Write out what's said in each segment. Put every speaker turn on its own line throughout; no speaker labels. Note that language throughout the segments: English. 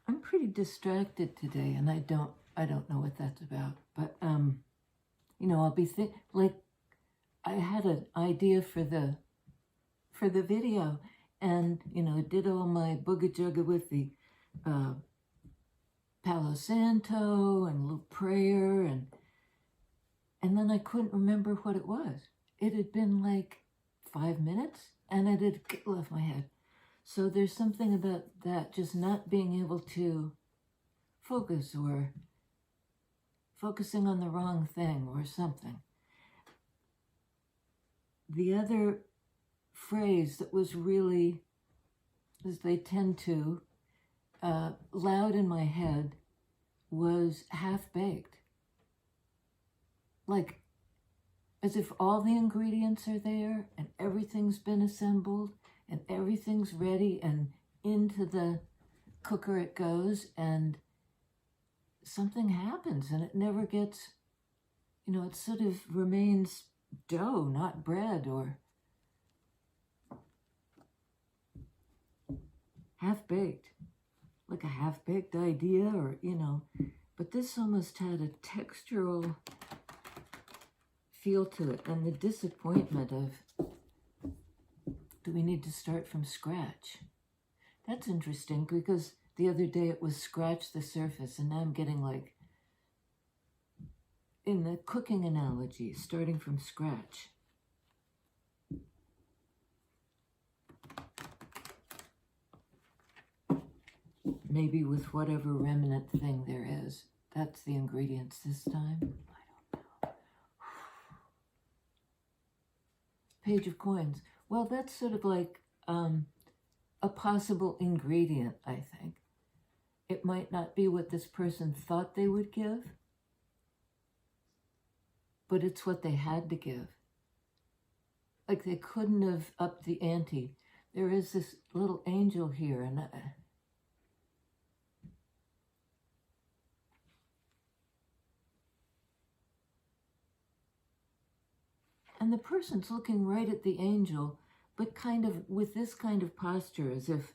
I'm pretty distracted today, and I don't know what that's about. But you know, I'll be like I had an idea for the video, and you know, did all my booga jugga with the Palo Santo and a little prayer, and then I couldn't remember what it was. It had been like 5 minutes, and it had left my head. So there's something about that, just not being able to focus, or focusing on the wrong thing or something. The other phrase that was really, as they tend to, loud in my head was half-baked. Like, as if all the ingredients are there and everything's been assembled and everything's ready and into the cooker it goes, and something happens and it never gets, you know, it sort of remains dough, not bread, or half-baked, like a half-baked idea, or, you know, but this almost had a textural feel to it, and the disappointment of, do we need to start from scratch? That's interesting, because the other day it was scratch the surface, and now I'm getting like, in the cooking analogy, starting from scratch. Maybe with whatever remnant thing there is. That's the ingredients this time. I don't know. Page of coins. Well, that's sort of like a possible ingredient, I think. It might not be what this person thought they would give, but it's what they had to give. Like, they couldn't have upped the ante. There is this little angel here, and the person's looking right at the angel, but kind of with this kind of posture, as if,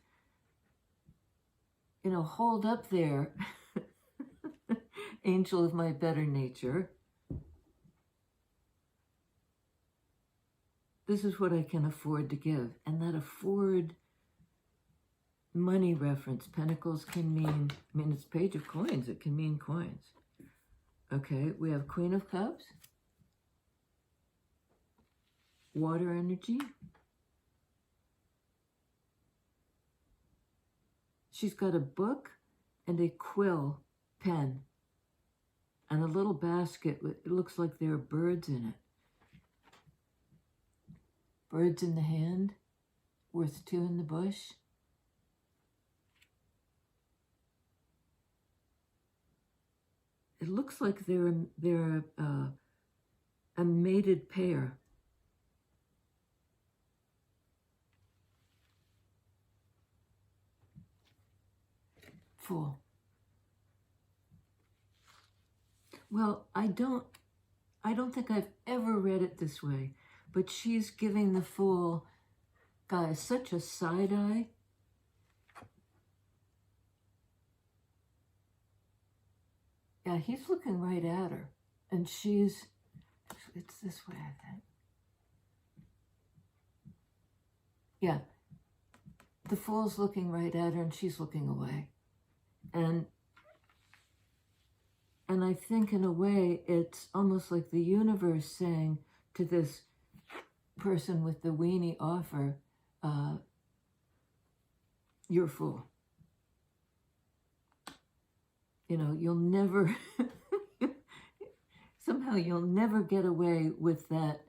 you know, hold up there, angel of my better nature. This is what I can afford to give. And that afford money reference, pentacles, can mean, I mean, it's page of coins, it can mean coins. Okay, we have Queen of Cups, water energy. She's got a book and a quill pen and a little basket. It looks like there are birds in it. Birds in the hand, worth two in the bush. It looks like they're a mated pair. Fool. Well, I don't think I've ever read it this way, but she's giving the Fool, guys, such a side eye. Yeah, he's looking right at her, and it's this way, I think. Yeah, the Fool's looking right at her, and she's looking away. And I think in a way, it's almost like the universe saying to this person with the weenie offer, you're a fool. You know, you'll never, somehow you'll never get away with that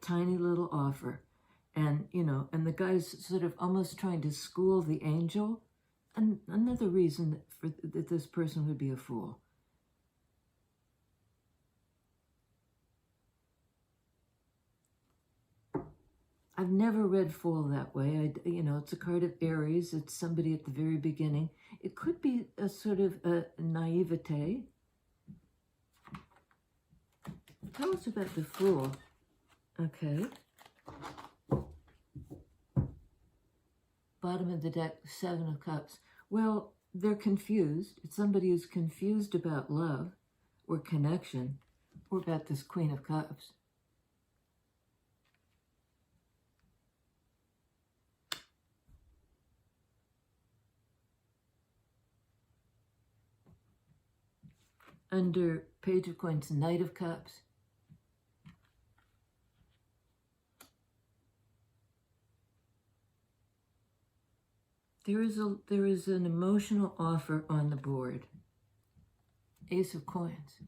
tiny little offer. And, you know, and the guy's sort of almost trying to school the angel. And another reason that this person would be a fool. I've never read Fool that way. You know, it's a card of Aries. It's somebody at the very beginning. It could be a sort of a naivete. Tell us about the Fool. Okay. bottom of the deck, Seven of Cups. Well, they're confused. It's somebody who's confused about love or connection or about this Queen of Cups. Under Page of Coins, Knight of Cups. There is an emotional offer on the board. Ace of Coins.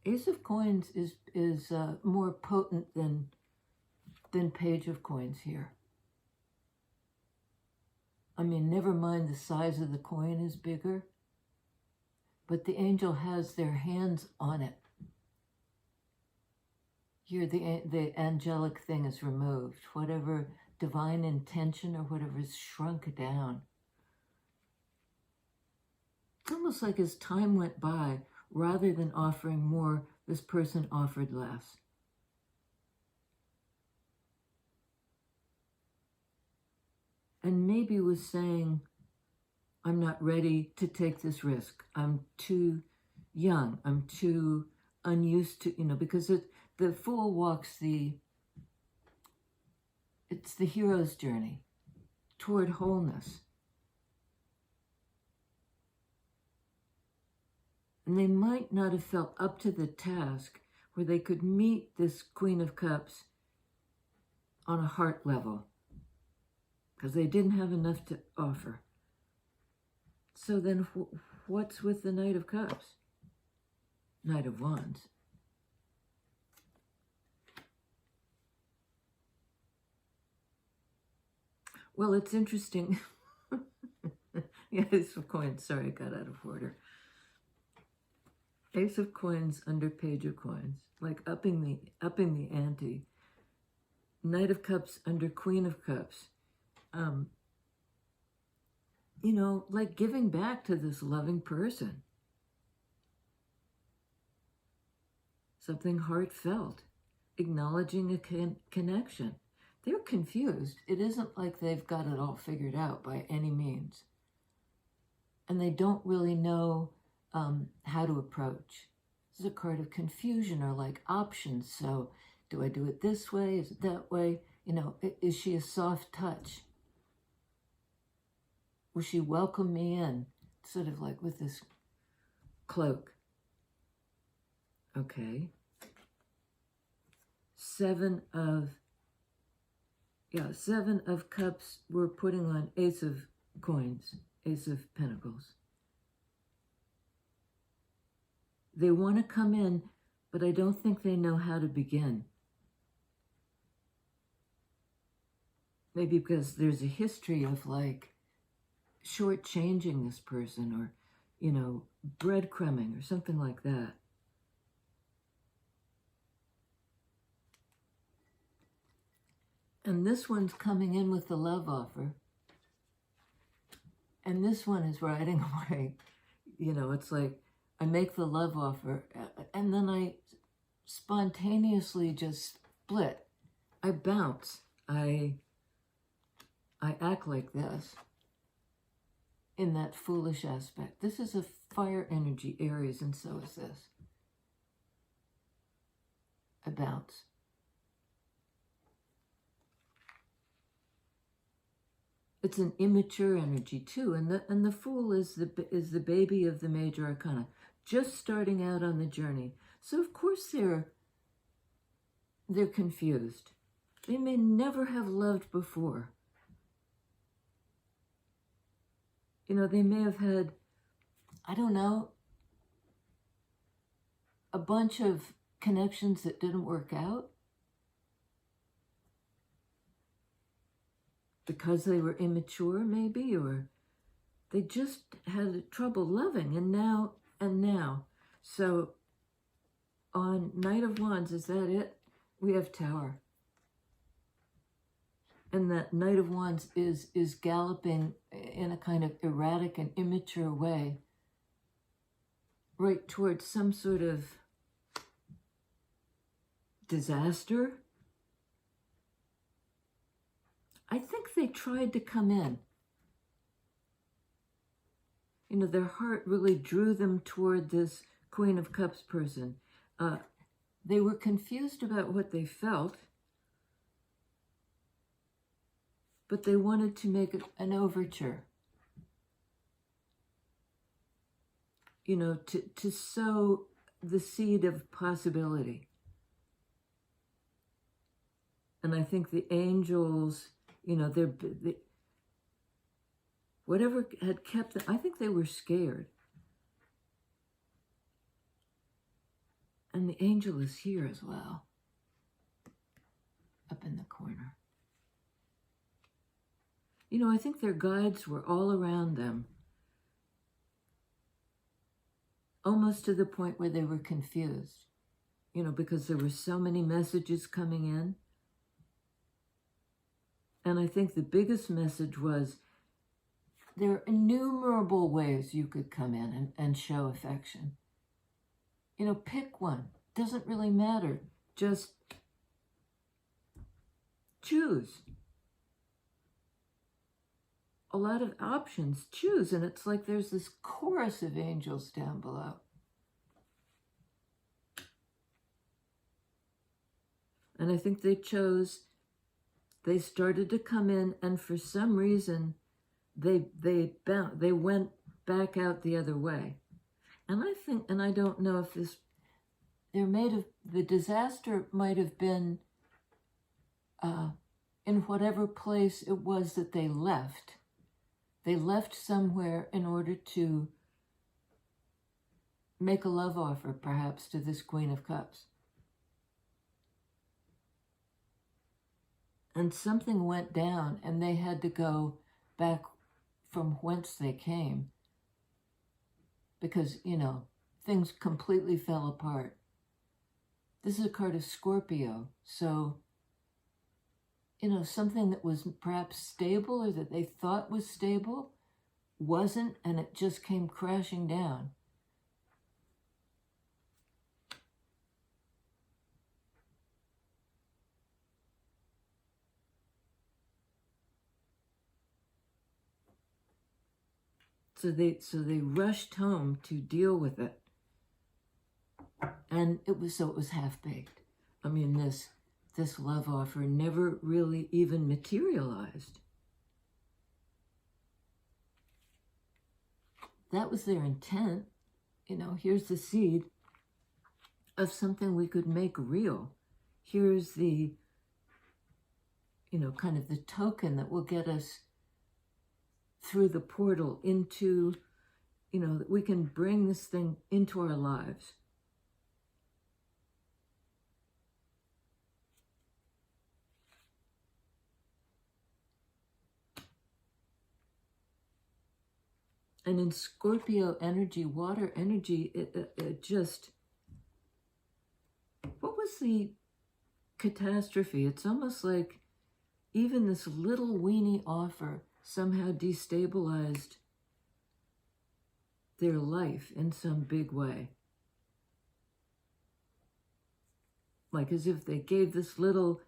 Ace of Coins is more potent than Page of Coins here. I mean, never mind the size of the coin is bigger, but the angel has their hands on it. Here, the angelic thing is removed. Whatever divine intention or whatever is shrunk down. It's almost like as time went by, rather than offering more, this person offered less. And maybe was saying, I'm not ready to take this risk. I'm too young. I'm too unused to, because the Fool walks it's the hero's journey toward wholeness. And they might not have felt up to the task where they could meet this Queen of Cups on a heart level, because they didn't have enough to offer. So then what's with the Knight of Cups? Knight of Wands. Well, it's interesting. Yeah, Ace of Coins. Sorry, I got out of order. Ace of Coins under Page of Coins, like upping the ante. Knight of Cups under Queen of Cups. Like giving back to this loving person. Something heartfelt, acknowledging a connection. They're confused. It isn't like they've got it all figured out by any means. And they don't really know how to approach. This is a card of confusion or like options. So do I do it this way? Is it that way? Is she a soft touch? Will she welcome me in? Sort of like with this cloak. Okay. Seven of Cups we're putting on Ace of Coins, Ace of Pentacles. They want to come in, but I don't think they know how to begin. Maybe because there's a history of like shortchanging this person or, breadcrumbing or something like that. And this one's coming in with the love offer. And this one is riding away. It's like I make the love offer and then I spontaneously just split. I bounce. I act like this in that foolish aspect. This is a fire energy, Aries, and so is this. I bounce. It's an immature energy too, and the Fool is the baby of the major arcana, just starting out on the journey. So of course they're confused. They may never have loved before. They may have had, I don't know, a bunch of connections that didn't work out. Because they were immature, maybe, or they just had trouble loving, and now. So on Knight of Wands, is that it? We have Tower. And that Knight of Wands is galloping in a kind of erratic and immature way, right towards some sort of disaster. I think they tried to come in. You know, their heart really drew them toward this Queen of Cups person. They were confused about what they felt, but they wanted to make an overture. You know, to sow the seed of possibility. And I think the angels, you know, whatever had kept them, I think they were scared. And the angel is here as well, up in the corner. You know, I think their guides were all around them, almost to the point where they were confused, you know, because there were so many messages coming in. And I think the biggest message was, there are innumerable ways you could come in and show affection. You know, pick one. Doesn't really matter. Just choose. A lot of options. Choose. And it's like there's this chorus of angels down below. And I think they started to come in, and for some reason, they went back out the other way. And I think, and I don't know if the disaster might have been in whatever place it was that they left. They left somewhere in order to make a love offer, perhaps, to this Queen of Cups. And something went down, and they had to go back from whence they came. Because, you know, things completely fell apart. This is a card of Scorpio. So, you know, something that was perhaps stable or that they thought was stable wasn't, and it just came crashing down. So they rushed home to deal with it. And it was half-baked. I mean, this love offer never really even materialized. That was their intent. You know, here's the seed of something we could make real. Here's the, you know, kind of the token that will get us through the portal into, you know, that we can bring this thing into our lives. And in Scorpio energy, water energy, it just, what was the catastrophe? It's almost like even this little weeny offer somehow destabilized their life in some big way. Like as if they gave this little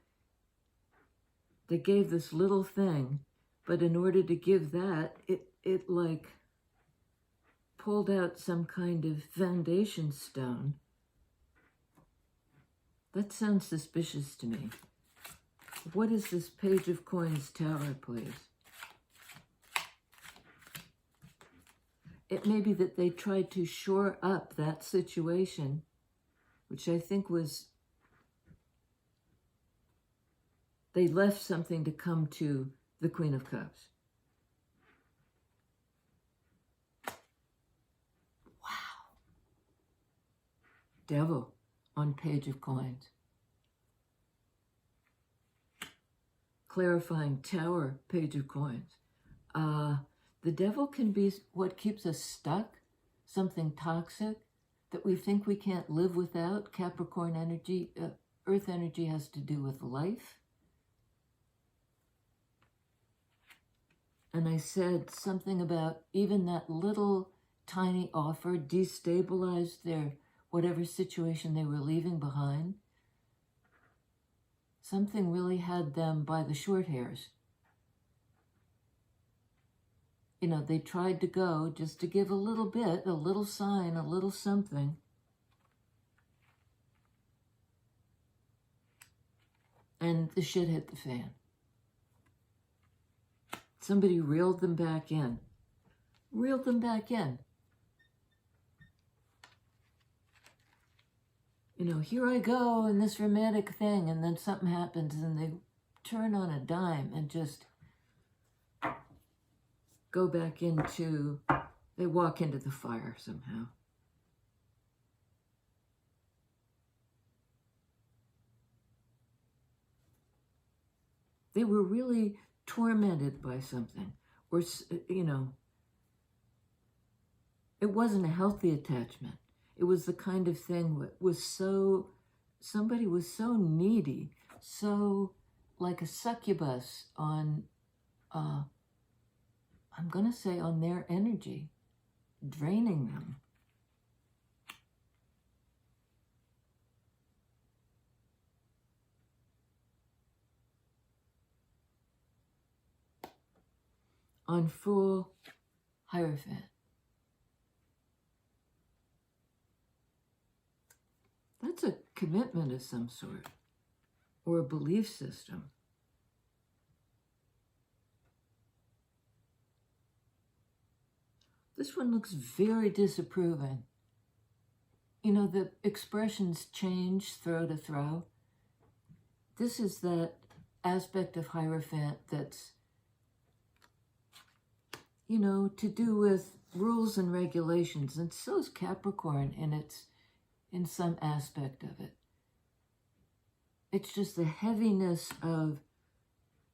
thing, but in order to give that, it like pulled out some kind of foundation stone. That sounds suspicious to me. What is this Page of Coins Tower, please? It may be that they tried to shore up that situation, which I think was, they left something to come to the Queen of Cups. Wow. Devil on Page of Coins. Clarifying Tower, Page of Coins. The devil can be what keeps us stuck, something toxic that we think we can't live without. Capricorn energy, Earth energy has to do with life. And I said something about even that little tiny offer destabilized their whatever situation they were leaving behind. Something really had them by the short hairs. You know, they tried to go just to give a little bit, a little sign, a little something. And the shit hit the fan. Somebody reeled them back in. Reeled them back in. You know, here I go in this romantic thing, and then something happens and they turn on a dime and just go back into, they walk into the fire somehow. They were really tormented by something, or, you know, it wasn't a healthy attachment. It was the kind of thing that was so, somebody was so needy, so like a succubus on, I'm going to say on their energy, draining them. On full Hierophant. That's a commitment of some sort, or a belief system. This one looks very disapproving. You know, the expressions change throw to throw. This is that aspect of Hierophant that's, you know, to do with rules and regulations, and so is Capricorn in some aspect of it. It's just the heaviness of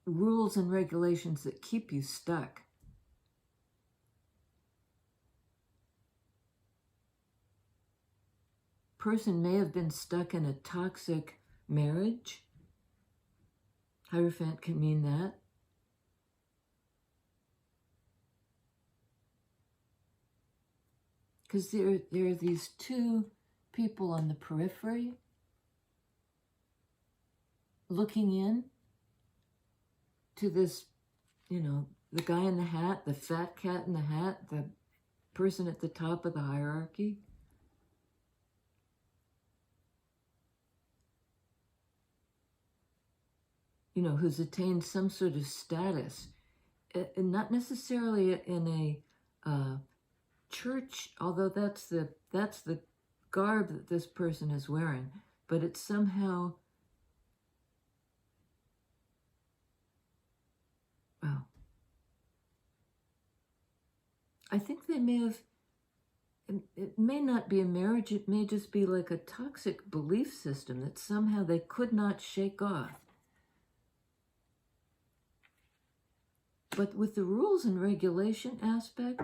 rules and regulations that keep you stuck. Person may have been stuck in a toxic marriage. Hierophant can mean that. Because there are these two people on the periphery looking in to this, you know, the guy in the hat, the fat cat in the hat, the person at the top of the hierarchy. You know, who's attained some sort of status, and not necessarily in a church, although that's the garb that this person is wearing, but it's somehow, well, I think they may have, it may not be a marriage, it may just be like a toxic belief system that somehow they could not shake off. But with the rules and regulation aspect,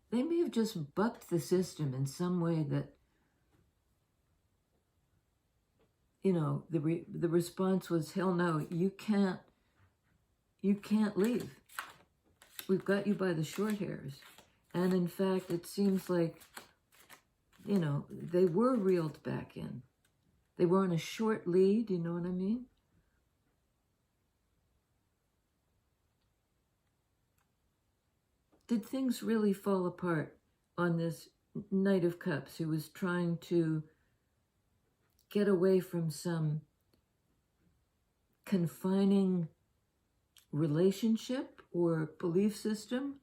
they may have just bucked the system in some way that, you know, the response was, hell no, you can't leave. We've got you by the short hairs. And in fact, it seems like, you know, they were reeled back in. They were on a short lead, you know what I mean? Did things really fall apart on this Knight of Cups who was trying to get away from some confining relationship or belief system?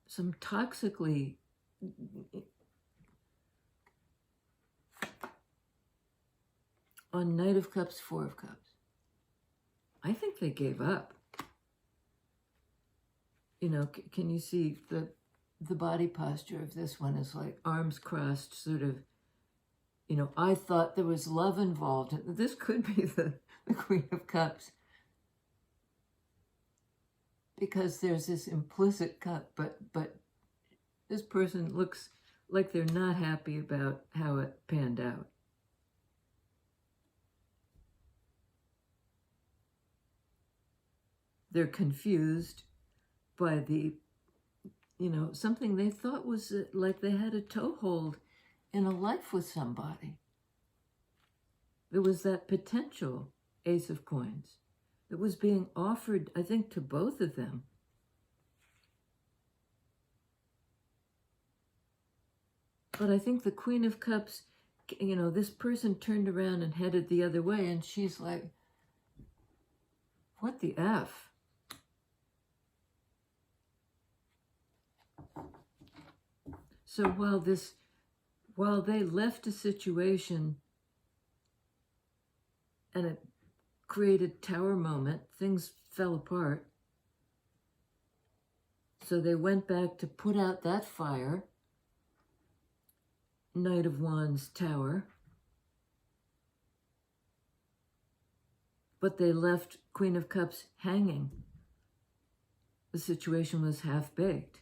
Some toxically on Knight of Cups, Four of Cups. I think they gave up. You know, can you see the body posture of this one is like arms crossed, sort of, you know, I thought there was love involved. This could be the Queen of Cups, because there's this implicit cup, but this person looks like they're not happy about how it panned out. They're confused by the, you know, something they thought was like they had a toehold in a life with somebody. There was that potential, Ace of Coins. It was being offered, I think, to both of them. But I think the Queen of Cups, you know, this person turned around and headed the other way, and she's like, what the F? So while they left a situation and it created tower moment, things fell apart. So they went back to put out that fire, Knight of Wands tower. But they left Queen of Cups hanging. The situation was half-baked.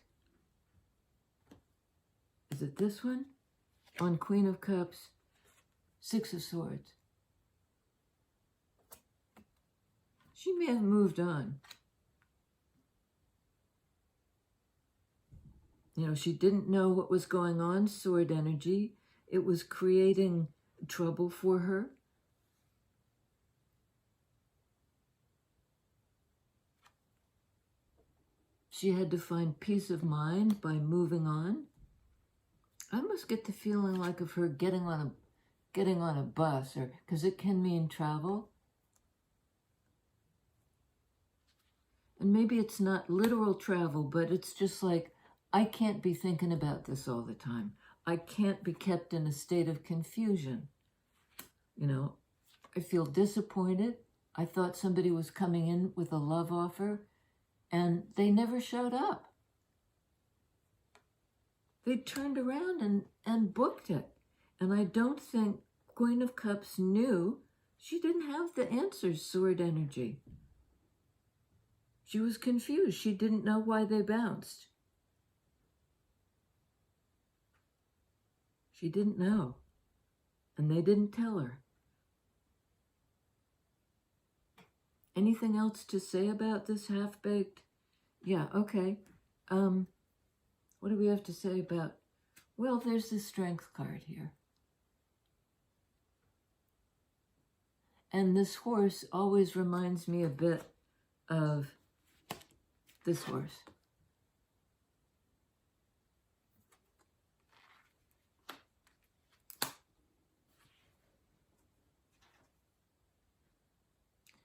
Is it this one? On Queen of Cups, Six of Swords. She may have moved on. You know, she didn't know what was going on, sword energy. It was creating trouble for her. She had to find peace of mind by moving on. I almost get the feeling like of her getting on a bus, or because it can mean travel. And maybe it's not literal travel, but it's just like, I can't be thinking about this all the time. I can't be kept in a state of confusion. You know, I feel disappointed. I thought somebody was coming in with a love offer, and they never showed up. They turned around and booked it. And I don't think Queen of Cups knew. She didn't have the answers, sword energy. She was confused. She didn't know why they bounced. She didn't know. And they didn't tell her. Anything else to say about this half-baked? Yeah, okay. What do we have to say about... Well, there's the Strength card here. And this horse always reminds me a bit of this horse.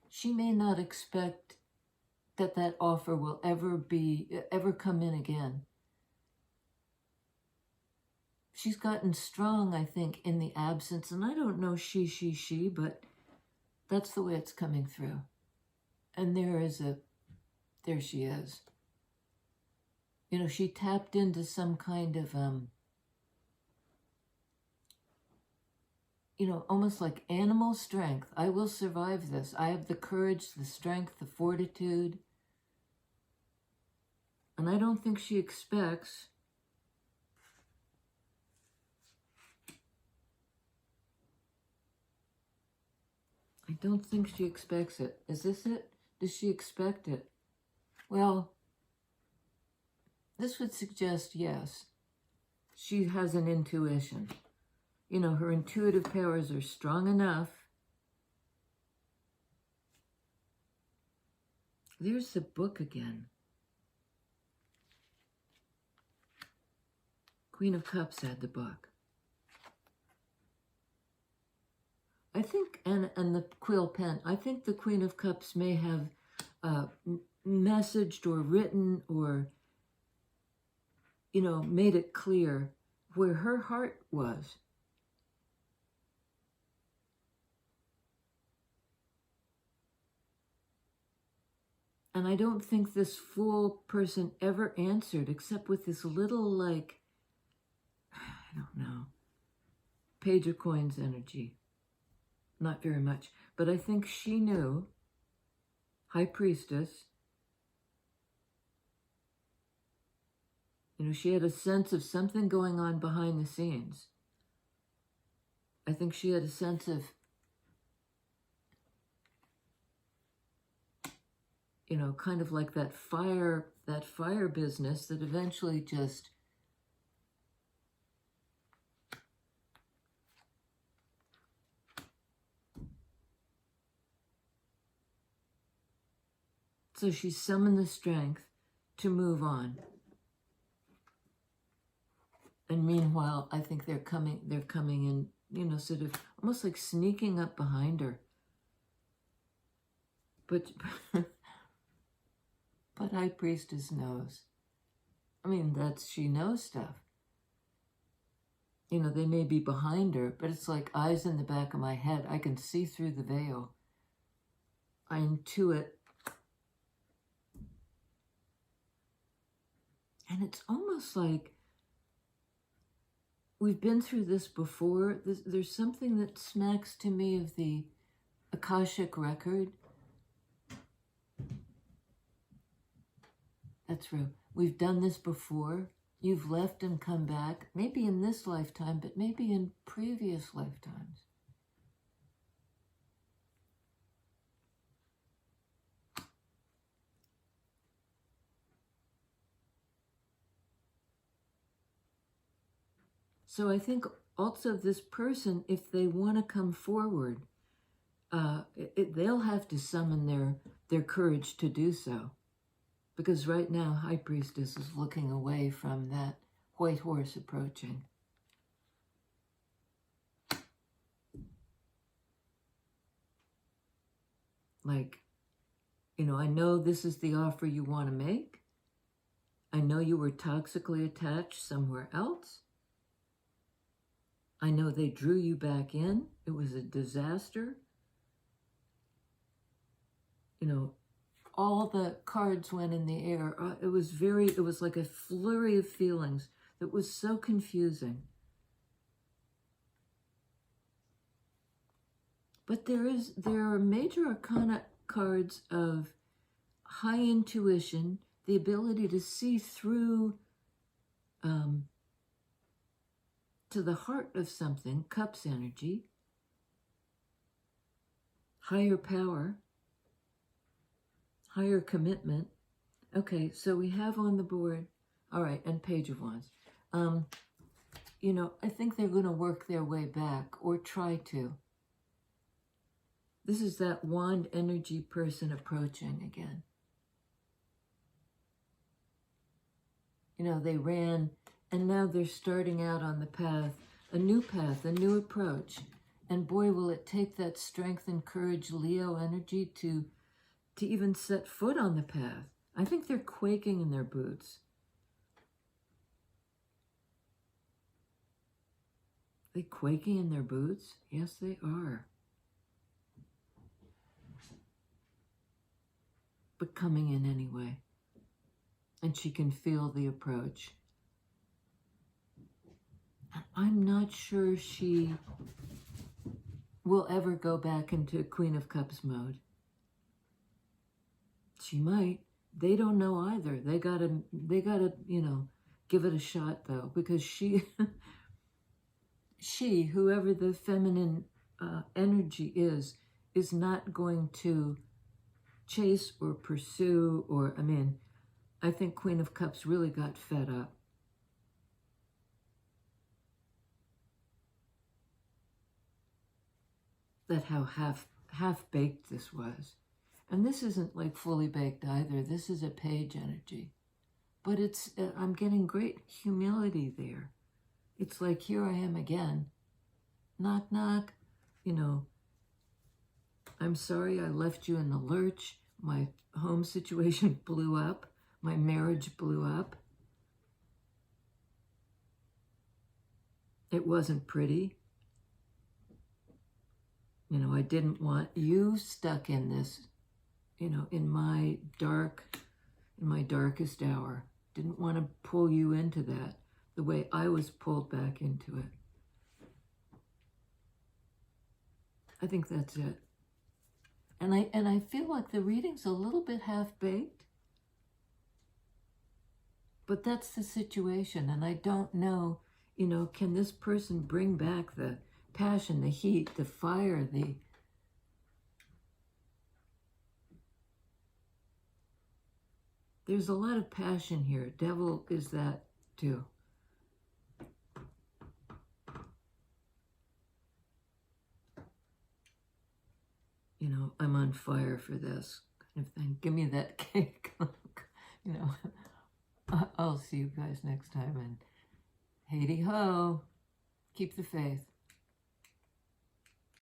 She may not expect that offer will ever come in again. She's gotten strong, I think, in the absence, and I don't know she, but that's the way it's coming through. And there she is. You know, she tapped into some kind of, you know, almost like animal strength. I will survive this. I have the courage, the strength, the fortitude. And I don't think she expects it. Is this it? Does she expect it? Well, this would suggest yes. She has an intuition. You know, her intuitive powers are strong enough. There's the book again. Queen of Cups had the book. I think, and the quill pen, I think the Queen of Cups may have messaged or written or, you know, made it clear where her heart was. And I don't think this fool person ever answered except with this little, like, I don't know, Page of Coins energy. Not very much. But I think she knew, High Priestess, you know, she had a sense of something going on behind the scenes. I think she had a sense of, you know, kind of like that fire business that eventually just So she summoned the strength to move on. And meanwhile, I think they're coming in, you know, sort of almost like sneaking up behind her. But but High Priestess knows. I mean, she knows stuff. You know, they may be behind her, but it's like eyes in the back of my head. I can see through the veil. I intuit. And it's almost like we've been through this before. There's something that smacks to me of the Akashic record. That's real. We've done this before. You've left and come back, maybe in this lifetime, but maybe in previous lifetimes. So I think also this person, if they want to come forward, they'll have to summon their courage to do so. Because right now, High Priestess is looking away from that white horse approaching. Like, you know, I know this is the offer you want to make. I know you were toxically attached somewhere else. I know they drew you back in. It was a disaster. You know, all the cards went in the air. It was like a flurry of feelings that was so confusing. But there are major arcana cards of high intuition, the ability to see through to the heart of something, Cups energy, higher power, higher commitment. Okay, so we have on the board, all right, and Page of Wands. You know, I think they're going to work their way back, or try to. This is that wand energy person approaching again. You know, they ran, and now they're starting out on the path, a new approach. And boy, will it take that strength and courage, Leo energy, to even set foot on the path. I think they're quaking in their boots. They quaking in their boots? Yes, they are. But coming in anyway. And she can feel the approach. I'm not sure she will ever go back into Queen of Cups mode. She might. They don't know either. They gotta, you know, give it a shot though, because she, whoever the feminine energy is not going to chase or pursue or, I mean, I think Queen of Cups really got fed up. That how half-baked this was. And this isn't like fully baked either. This is a Page energy. But it's, I'm getting great humility there. It's like, here I am again. Knock, knock. You know, I'm sorry I left you in the lurch. My home situation blew up. My marriage blew up. It wasn't pretty. You know, I didn't want you stuck in this, you know, in my darkest hour. Didn't want to pull you into that the way I was pulled back into it. I think that's it. And I feel like the reading's a little bit half-baked. But that's the situation, and I don't know, you know, can this person bring back the passion, the heat, the fire, There's a lot of passion here. Devil is that too. You know, I'm on fire for this. If they give me that cake, you know, I'll see you guys next time. And hey ho, keep the faith.